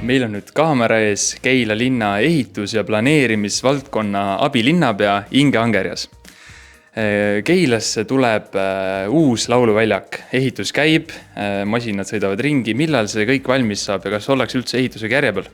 Meil on nüüd kaamera ees Keila linna ehitus- ja planeerimisvaldkonna abilinnapea Inge Angerjas. Keilasse tuleb uus lauluväljak. Ehitus käib, masinad sõidavad ringi. Millal see kõik valmis saab ja kas ollakse üldse ehitusega järje peal?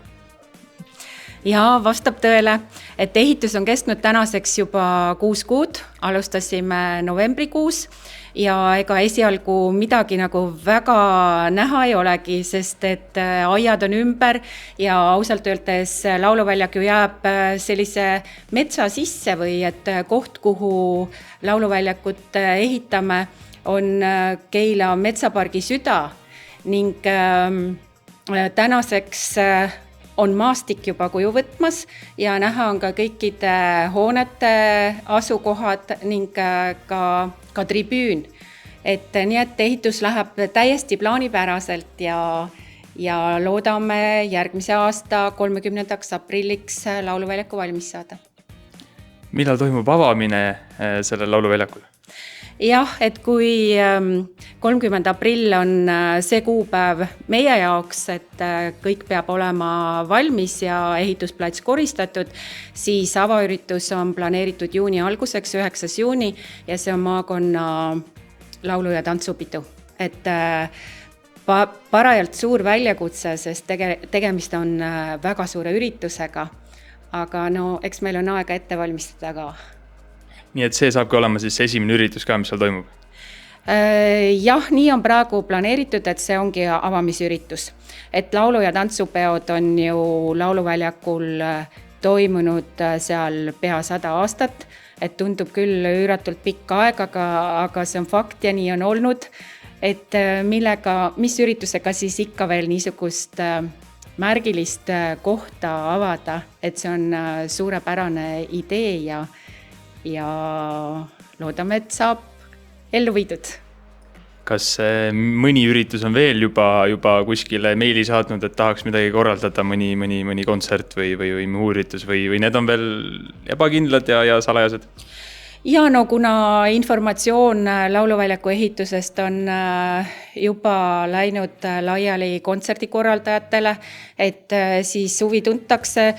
Ja vastab tõele, et ehitus on kestnud tänaseks juba 6 kuud, alustasime novembrikuus ja ega esialgu midagi nagu väga näha ei olegi, sest et aiad on ümber ja ausalt öeldes lauluväljak ju jääb sellise metsa sisse või et koht, kuhu lauluväljakut ehitame, on Keila metsapargi süda ning tänaseks on maastik juba kuju võtmas ja näha on ka kõikide hoonete asukohad ning ka tribüün. Nii et ehitus läheb täiesti plaanipäraselt ja loodame järgmise aasta 30. aprilliks lauluväljaku valmis saada. Millal toimub avamine sellel lauluväljakul? Jah, et kui 30. aprill on see kuupäev meie jaoks, et kõik peab olema valmis ja ehitusplats koristatud, siis avaüritus on planeeritud juuni alguseks, 9. juuni ja see on maakonna laulu- ja tantsupidu. Et parajalt suur väljakutse, sest tegemist on väga suure üritusega, aga eks meil on aega ette valmistada ka. Nii et see saabki olema siis esimene üritus ka, mis seal toimub? Jah, nii on praegu planeeritud, et see ongi avamisüritus. Et laulu- ja tantsupeod on ju lauluväljakul toimunud seal pea 100 aastat, et tundub küll üüratult pikka aeg, aga see on fakt ja nii on olnud, et mis üritusega siis ikka veel niisugust märgilist kohta avada, et see on suurepärane idee ja loodame, et saab ellu viidud. Kas mõni üritus on veel juba kuskile meili saatnud, et tahaks midagi korraldada, mõni kontsert või muu üritus või need on veel ebakindlad ja salajased? Ja kuna informatsioon lauluväljaku ehitusest on juba läinud laiali kontserdikorraldajatele, et siis huvi tuntakse,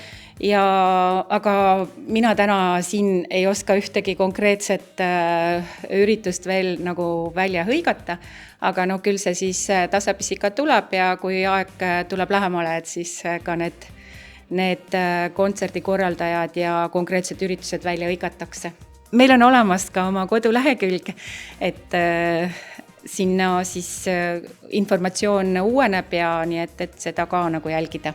aga mina täna siin ei oska ühtegi konkreetset üritust veel nagu välja hõigata, aga küll see siis tasapisi ka tuleb ja kui aeg tuleb lähemale, et siis ka need kontserdikorraldajad ja konkreetsed üritused välja hõigatakse. Meil on olemas ka oma kodulehekülg, et sinna siis informatsioon uueneb ja nii et seda ka nagu jälgida.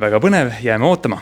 Väga põnev, jääme ootama!